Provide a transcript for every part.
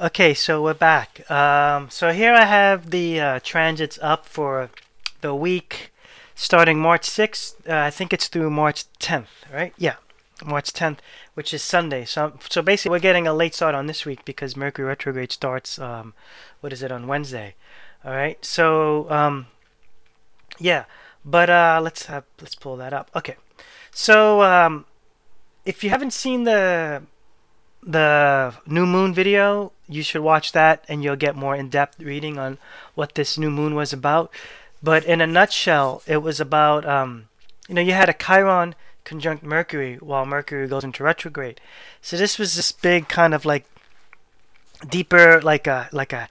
Okay, so we're back. So here I have the transits up for the week starting March 6th. I think it's through March 10th, right? Yeah, March 10th, which is Sunday. So basically we're getting a late start on this week because Mercury Retrograde starts, what is it, on Wednesday. All right, so yeah, but let's pull that up. Okay, so if you haven't seen the new moon video, you should watch that and you'll get more in-depth reading on what this new moon was about. But in a nutshell, it was about you had a Chiron conjunct Mercury while Mercury goes into retrograde. So this was this big kind of like deeper, like a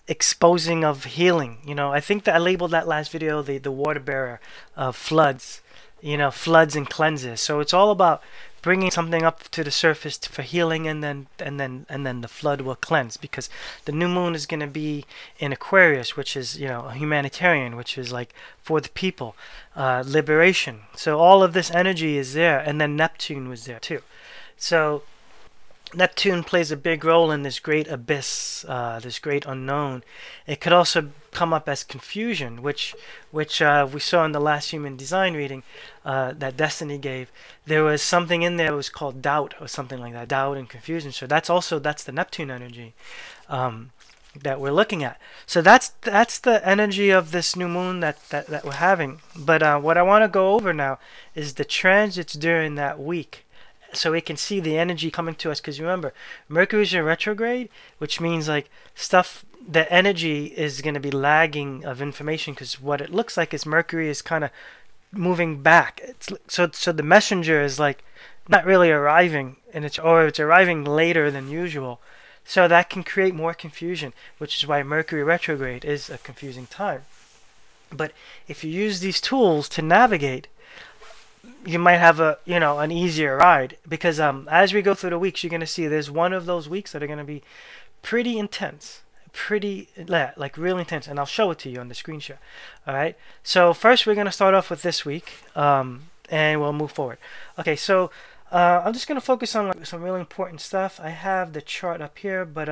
exposing of healing. I think that I labeled that last video the water bearer of floods, floods and cleanses. So it's all about bringing something up to the surface for healing, and then the flood will cleanse, because the new moon is going to be in Aquarius, which is a humanitarian, which is like for the people, liberation. So all of this energy is there, and then Neptune was there too. So Neptune plays a big role in this great abyss, this great unknown. It could also come up as confusion, which we saw in the last human design reading that Destiny gave. There was something in there that was called doubt, or something like that, doubt and confusion. So that's the Neptune energy that we're looking at. So that's the energy of this new moon that we're having. But what I want to go over now is the transits during that week, so we can see the energy coming to us. Because remember, Mercury's in retrograde, which means like stuff, the energy is going to be lagging of information, because what it looks like is Mercury is kind of moving back. So the messenger is like not really arriving, and it's arriving later than usual. So that can create more confusion, which is why Mercury retrograde is a confusing time. But if you use these tools to navigate, you might have an easier ride, because as we go through the weeks, you're going to see there's one of those weeks that are going to be pretty intense, like real intense, and I'll show it to you on the screen share. All right, so first we're going to start off with this week, and we'll move forward. Okay, so I'm just going to focus on like some really important stuff. I have the chart up here, but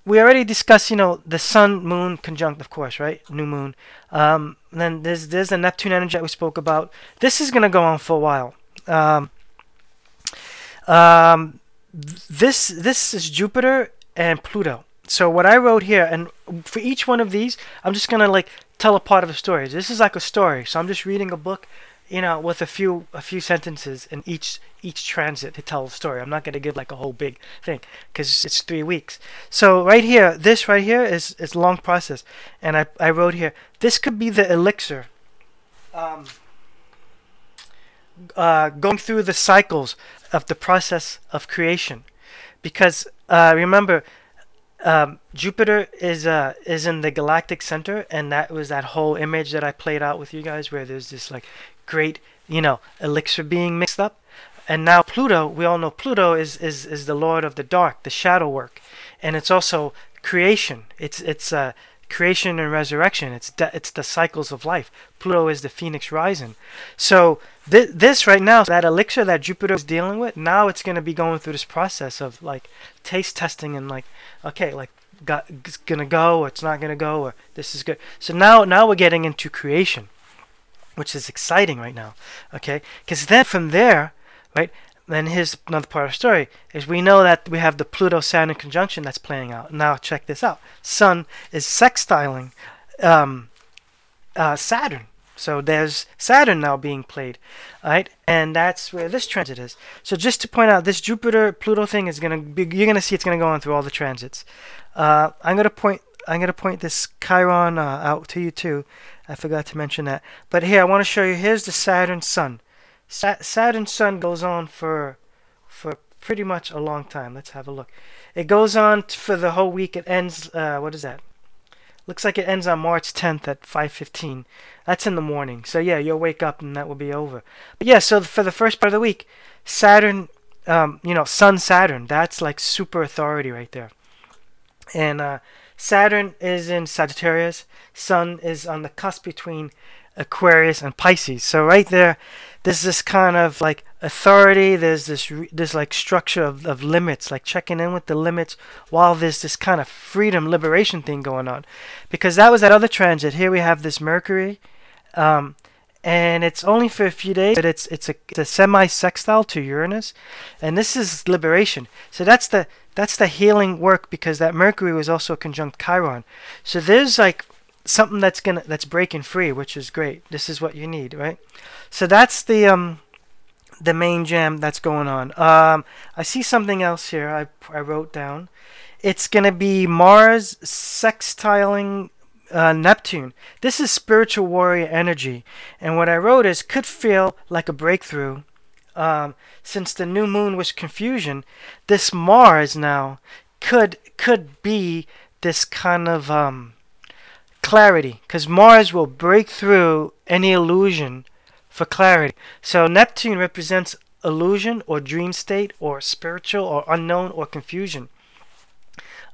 we already discussed, the Sun Moon conjunct, of course, right? New moon. Then there's the Neptune energy that we spoke about. This is gonna go on for a while. This is Jupiter and Pluto. So what I wrote here, and for each one of these, I'm just gonna like tell a part of a story. This is like a story, so I'm just reading a book, with a few sentences in each transit to tell a story. I'm not going to give like a whole big thing, because it's 3 weeks. So right here, this right here is a long process, and I wrote here, this could be the elixir, going through the cycles of the process of creation, because remember, Jupiter is in the galactic center, and that was that whole image that I played out with you guys, where there's this like great elixir being mixed up. And now Pluto, we all know Pluto is the lord of the dark, the shadow work, and it's also creation. It's creation and resurrection. It's the cycles of life. Pluto is the phoenix rising. So this right now, that elixir that Jupiter is dealing with, now it's going to be going through this process of like taste testing, and like, okay, like it's gonna go, or it's not gonna go, or this is good. So now we're getting into creation, which is exciting right now. Okay, because then from there, right, then here's another part of the story, is we know that we have the Pluto-Saturn conjunction that's playing out. Now check this out. Sun is sextiling Saturn. So there's Saturn now being played, right? And that's where this transit is. So just to point out, this Jupiter-Pluto thing is you're gonna see it's gonna go on through all the transits. I'm gonna point this Chiron out to you too. I forgot to mention that. But here I want to show you. Here's the Saturn Sun. Saturn Sun goes on for pretty much a long time. Let's have a look. It goes on for the whole week. It ends. What is that? Looks like it ends on March 10th at 5:15. That's in the morning. So yeah, you'll wake up and that will be over. But yeah, so for the first part of the week, Saturn, Sun Saturn, that's like super authority right there. And Saturn is in Sagittarius. Sun is on the cusp between Aquarius and Pisces. So right there, there's this kind of like authority. There's this like structure of limits, like checking in with the limits, while there's this kind of freedom, liberation thing going on. Because that was that other transit. Here we have this Mercury, and it's only for a few days, but it's a semi-sextile to Uranus, and this is liberation. So that's the healing work, because that Mercury was also conjunct Chiron. So there's like something that's breaking free, which is great. This is what you need, right? So that's the main jam that's going on. I see something else here I wrote down. It's gonna be Mars sextiling Neptune. This is spiritual warrior energy, and what I wrote is could feel like a breakthrough. Since the new moon was confusion, this Mars now could be this kind of clarity, because Mars will break through any illusion for clarity. So Neptune represents illusion or dream state or spiritual or unknown or confusion.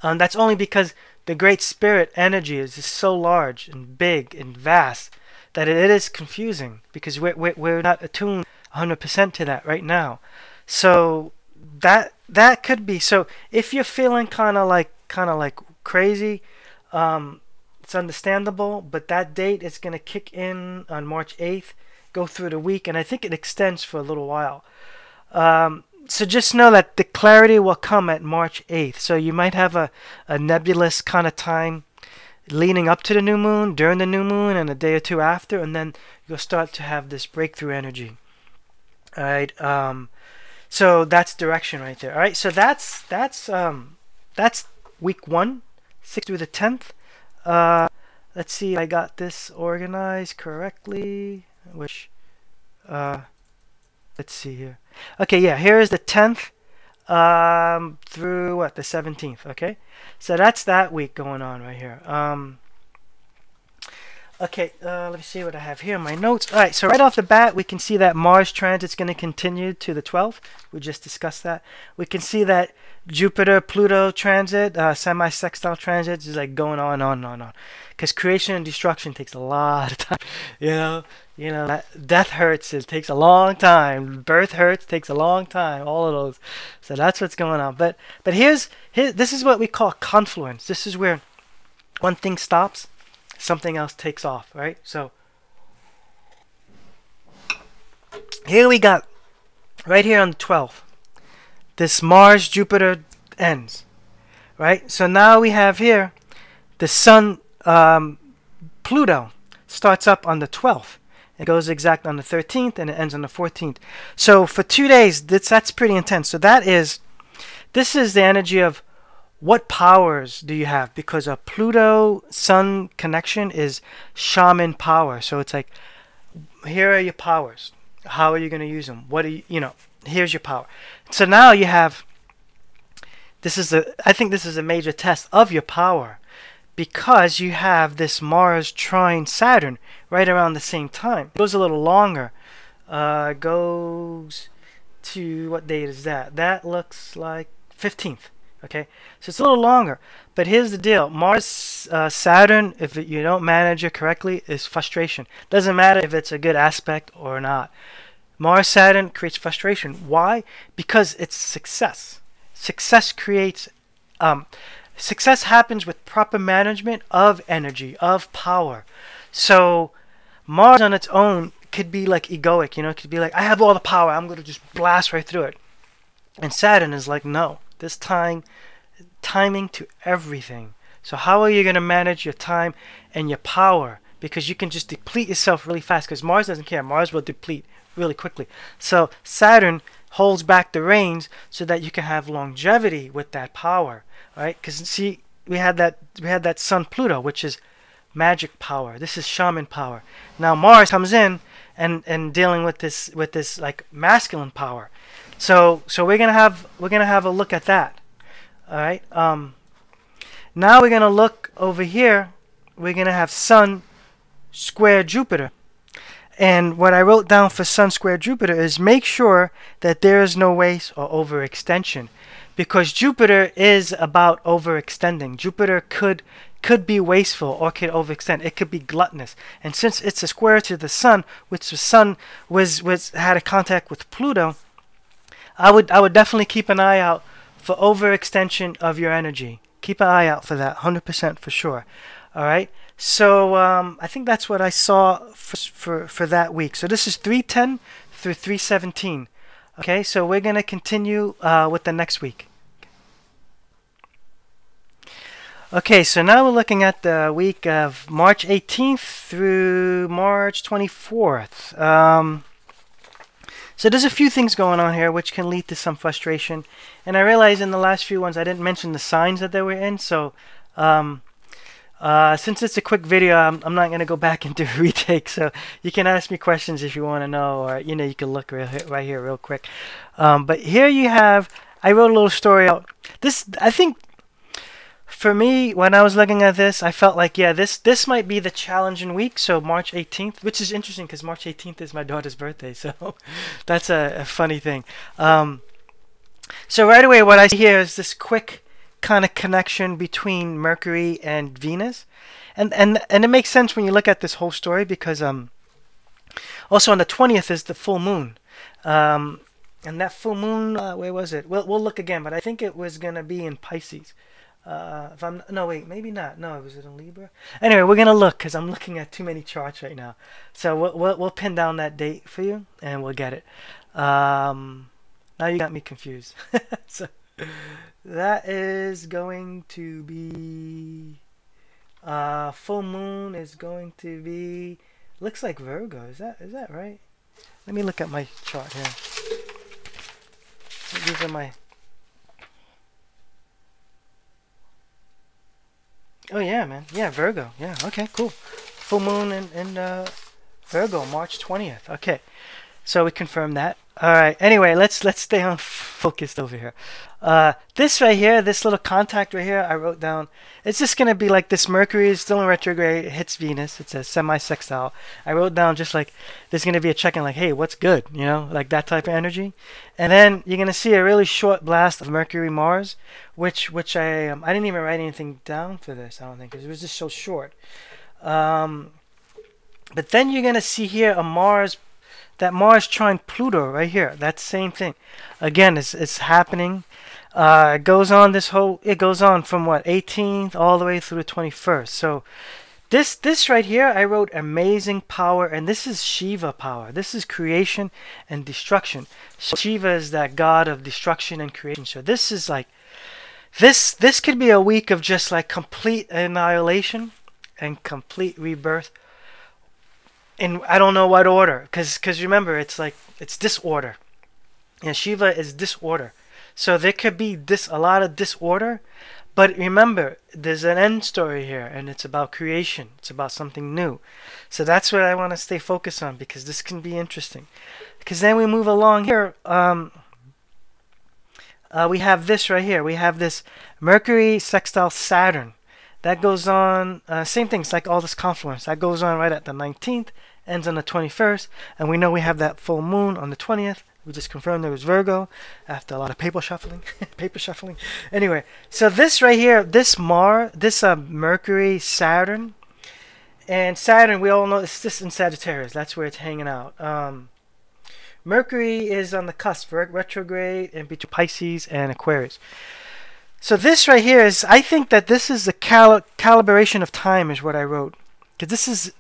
That's only because the Great Spirit energy is just so large and big and vast that it is confusing, because we're not attuned 100% to that right now. So that could be. So if you're feeling kind of like crazy, it's understandable, but that date is going to kick in on March 8th, go through the week, and I think it extends for a little while. So just know that the clarity will come at March 8th. So you might have a nebulous kind of time leading up to the new moon, during the new moon, and a day or two after, and then you'll start to have this breakthrough energy. All right. So that's direction right there. All right. So that's week 1, 6th through the 10th. Let's see if I got this organized correctly. Which, let's see here. Okay, yeah, here is the 10th through what, the 17th. Okay, so that's that week going on right here. Okay, let me see what I have here in my notes. All right, so right off the bat, we can see that Mars transit's going to continue to the 12th. We just discussed that. We can see that Jupiter-Pluto transit, semi-sextile transit, is like going on and on. Because creation and destruction takes a lot of time. You know, death hurts. It takes a long time. Birth hurts. Takes a long time. All of those. So that's what's going on. But this is what we call confluence. This is where one thing stops, something else takes off, right? So here we got, right here on the 12th, this Mars Jupiter ends, right? So now we have here the Sun Pluto starts up on the 12th. It goes exact on the 13th and it ends on the 14th. So for 2 days, that's pretty intense. So this is the energy of what powers do you have? Because a Pluto-Sun connection is shaman power. So it's like, here are your powers. How are you going to use them? What do here's your power. So now you have, I think this is a major test of your power, because you have this Mars trine Saturn right around the same time. It goes a little longer. Goes to, what date is that? That looks like 15th. Okay, so it's a little longer, but here's the deal. Mars Saturn, if you don't manage it correctly, is frustration. Doesn't matter if it's a good aspect or not. Mars Saturn creates frustration. Why? Because it's success. Success creates success happens with proper management of energy, of power. So Mars on its own could be like egoic, it could be like, I have all the power, I'm going to just blast right through it. And Saturn is like, no. This timing to everything. So how are you going to manage your time and your power? Because you can just deplete yourself really fast, because Mars doesn't care. Mars will deplete really quickly. So Saturn holds back the reins so that you can have longevity with that power, right? Because see, we had that Sun Pluto, which is magic power. This is shaman power. Now Mars comes in and dealing with this like masculine power. So we're gonna have a look at that. All right. Now we're gonna look over here. We're gonna have Sun square Jupiter, and what I wrote down for Sun square Jupiter is make sure that there is no waste or overextension, because Jupiter is about overextending. Jupiter could could be wasteful or could overextend. It could be gluttonous. And since it's a square to the sun, which the sun had a contact with Pluto, I would definitely keep an eye out for overextension of your energy. Keep an eye out for that, 100% for sure. All right. So I think that's what I saw for that week. So this is 310 through 317. Okay. So we're gonna continue with the next week. Okay, so now we're looking at the week of March 18th through March 24th. So there's a few things going on here which can lead to some frustration. And I realize in the last few ones I didn't mention the signs that they were in. So since it's a quick video, I'm not going to go back into retake. So you can ask me questions if you want to know, or you can look right here real quick. But here you have, I wrote a little story out. This, I think, for me, when I was looking at this, I felt like, yeah, this might be the challenging week. So March 18th, which is interesting because March 18th is my daughter's birthday. So that's a funny thing. So right away, what I see here is this quick kind of connection between Mercury and Venus. And it makes sense when you look at this whole story because also on the 20th is the full moon. And that full moon, where was it? We'll look again, but I think it was going to be in Pisces. No, wait, maybe not. No, was it in Libra? Anyway, we're gonna look because I'm looking at too many charts right now. So we'll pin down that date for you, and we'll get it. Now you got me confused. So that is going to be full moon is going to be, looks like Virgo. Is that right? Let me look at my chart here. These are my. Oh yeah, man. Yeah, Virgo. Yeah, okay, cool. Full moon in Virgo, March 20th. Okay, so we confirm that. All right. Anyway, let's stay on focused over here. This right here, this little contact right here, I wrote down. It's just gonna be like this. Mercury is still in retrograde. It hits Venus. It's a semi-sextile. I wrote down just like there's gonna be a check-in, like, hey, what's good? You know, like that type of energy. And then you're gonna see a really short blast of Mercury Mars, which I didn't even write anything down for this. I don't think because it was just so short. But then you're gonna see here a Mars. That Mars trine Pluto right here. That same thing. Again, it's happening. It goes on from what, 18th all the way through the 21st. So this right here, I wrote amazing power, and this is Shiva power. This is creation and destruction. Shiva is that god of destruction and creation. So this is like this could be a week of just like complete annihilation and complete rebirth. In I don't know what order, because remember it's disorder, and Shiva is disorder, so there could be a lot of disorder, but remember there's an end story here, and it's about creation. It's about something new. So that's what I want to stay focused on because this can be interesting. Because then we move along here. We have this right here. We have this Mercury sextile Saturn. That goes on, same things like all this confluence. That goes on right at the 19th, ends on the 21st, and we know we have that full moon on the 20th. We just confirmed there was Virgo after a lot of paper shuffling. Anyway, so this right here, this Mercury, Saturn, and Saturn, we all know it's just in Sagittarius. That's where it's hanging out. Mercury is on the cusp, retrograde, in between Pisces and Aquarius. So this right here is, I think that this is the calibration of time is what I wrote. Because this is,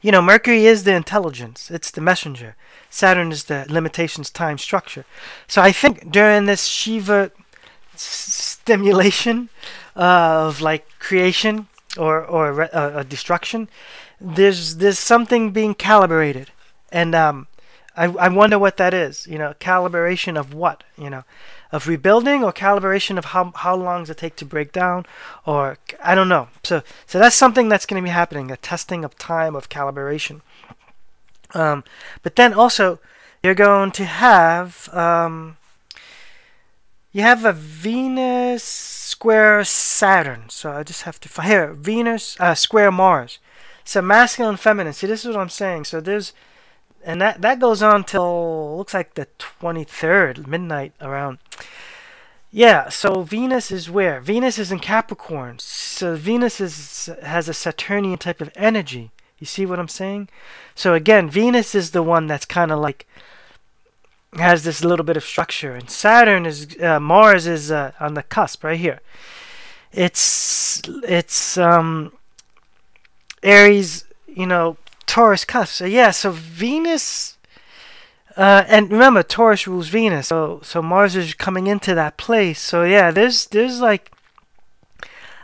Mercury is the intelligence. It's the messenger. Saturn is the limitations, time, structure. So I think during this Shiva stimulation of like creation or destruction, there's something being calibrated. And I wonder what that is. Calibration of what? Of rebuilding, or calibration of how long does it take to break down, or I don't know. So that's something that's going to be happening, a testing of time of calibration. But then also you're going to have you have a Venus square Saturn. So I just have to find here Venus square Mars. So masculine and feminine. See, this is what I'm saying. So there's, and that goes on till looks like the 23rd midnight around. Yeah, so Venus is where? Venus is in Capricorn. So Venus has a Saturnian type of energy. You see what I'm saying? So again, Venus is the one that's kind of like has this little bit of structure, and Saturn is Mars is on the cusp right here. It's Aries, Taurus cusp. So yeah, so Venus, and remember Taurus rules Venus. So Mars is coming into that place. So yeah, there's like,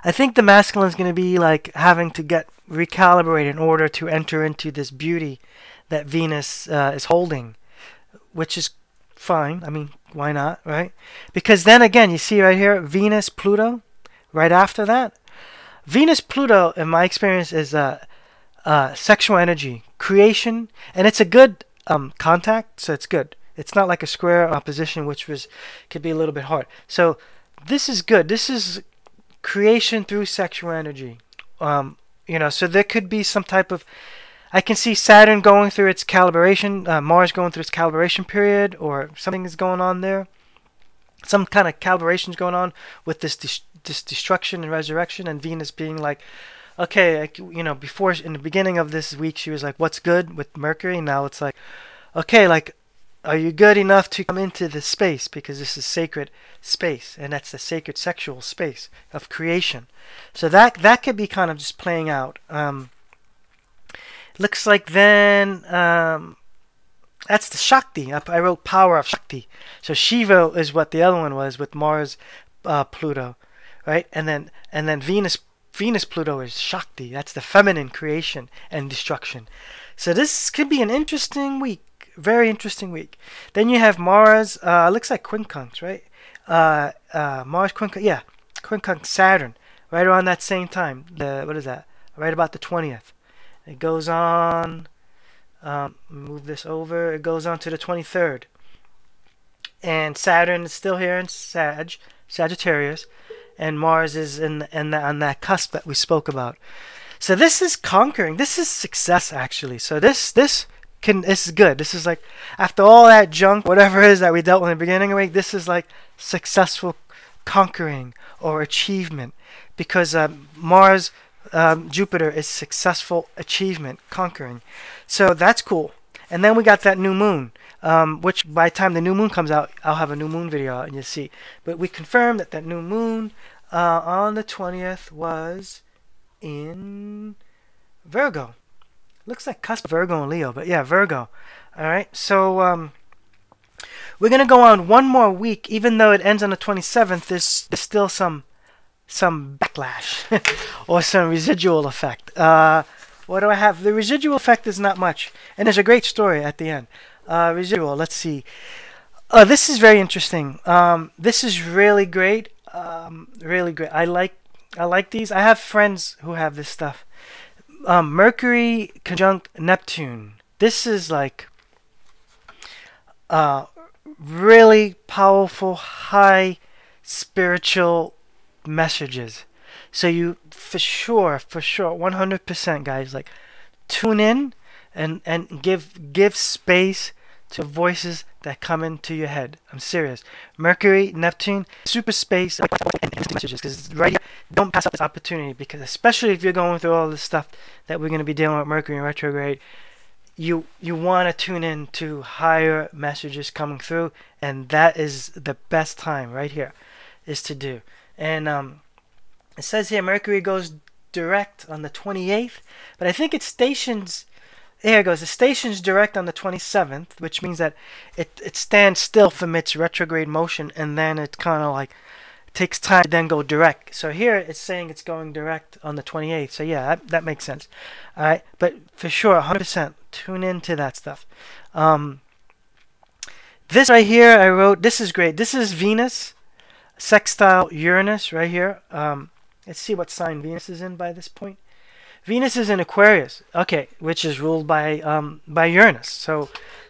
I think the masculine is going to be like having to get recalibrated in order to enter into this beauty that Venus is holding, which is fine. I mean, why not, right? Because then again, you see right here, Venus, Pluto, right after that. Venus, Pluto, in my experience, is sexual energy, creation, and it's a good contact, so it's good. It's not like a square opposition, which could be a little bit hard. So this is good. This is creation through sexual energy. So there could be some type of, I can see Saturn going through its calibration, Mars going through its calibration period, or something is going on there. Some kind of calibration is going on with this destruction and resurrection, and Venus being like, okay, before in the beginning of this week she was like, what's good with Mercury? Now it's like, okay, like, are you good enough to come into this space, because this is sacred space, and that's the sacred sexual space of creation. So that could be kind of just playing out. Looks like then that's the Shakti. I wrote power of Shakti. So Shiva is what the other one was with Mars, Pluto, right? And then Venus Pluto is Shakti. That's the feminine creation and destruction. So this could be an interesting week, very interesting week. Then you have Mars. Looks like quincunx, right? Mars quincunx, yeah, quincunx Saturn, right around that same time. What is that? Right about the 20th. It goes on, move this over, it goes on to the 23rd. And Saturn is still here in Sagittarius, and Mars is on that cusp that we spoke about. So this is conquering, this is success actually. So this is good. This is like, after all that junk, whatever it is that we dealt with in the beginning of the week, this is like successful conquering or achievement, because Mars, Jupiter is successful achievement, conquering. So that's cool. And then we got that new moon, which by the time the new moon comes out, I'll have a new moon video out and you'll see. But we confirmed that new moon on the 20th was in Virgo. Looks like cusp Virgo and Leo, but yeah, Virgo. All right, so we're going to go on one more week. Even though it ends on the 27th, there's still some backlash or some residual effect. What do I have? The residual effect is not much, and there's a great story at the end. Residual, let's see. This is very interesting. This is really great. Really great. I like these. I have friends who have this stuff. Mercury conjunct Neptune. This is like really powerful, high spiritual messages. So you for sure 100% guys, like, tune in and give space to voices that come into your head. I'm serious. Mercury, Neptune, super space and messages, because right here, don't pass up this opportunity, because especially if you're going through all this stuff that we're going to be dealing with Mercury in retrograde, you want to tune in to higher messages coming through, and that is the best time right here is to do. And it says here Mercury goes direct on the 28th, but I think it stations, here it goes, it stations direct on the 27th, which means that it stands still from its retrograde motion, and then it kind of like takes time to then go direct. So here it's saying it's going direct on the 28th. So yeah, that makes sense. All right, but for sure, 100% tune into that stuff. This right here, I wrote, this is great. This is Venus sextile Uranus right here. Let's see what sign Venus is in by this point. Venus is in Aquarius, okay, which is ruled by Uranus.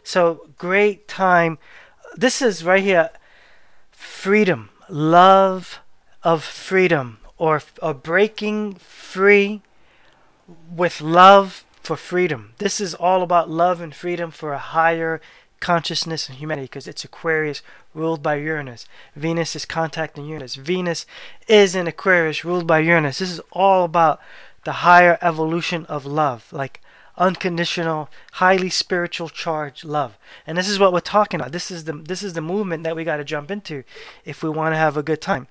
So great time. This is right here, freedom, love of freedom, or breaking free with love for freedom. This is all about love and freedom for a higher consciousness and humanity, because it's Aquarius ruled by Uranus. Venus is contacting Uranus. Venus is in Aquarius ruled by Uranus. This is all about the higher evolution of love, like unconditional, highly spiritual charged love. And this is what we're talking about. This is the movement that we got to jump into if we want to have a good time.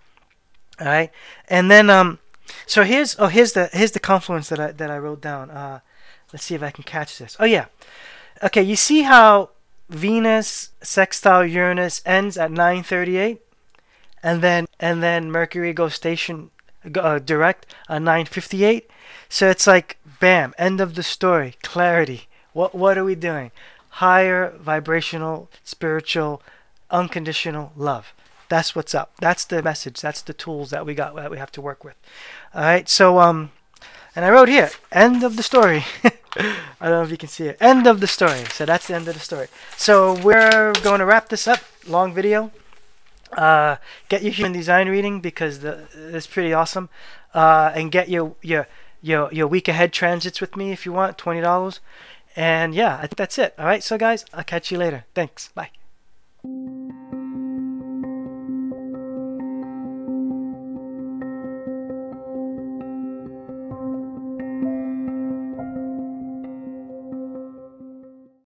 All right. And then so here's the confluence that I wrote down. Let's see if I can catch this. Oh yeah. Okay, you see how Venus sextile Uranus ends at 9:38, and then Mercury goes direct at 9:58. So it's like bam, end of the story, clarity. What are we doing? Higher vibrational, spiritual, unconditional love. That's what's up. That's the message. That's the tools that we have to work with. All right. So and I wrote here, end of the story. I don't know if you can see it. End of the story. So that's the end of the story. So we're going to wrap this up. Long video. Get your human design reading because it's pretty awesome. And get your week ahead transits with me if you want, $20. And yeah, I think that's it. All right. So guys, I'll catch you later. Thanks. Bye.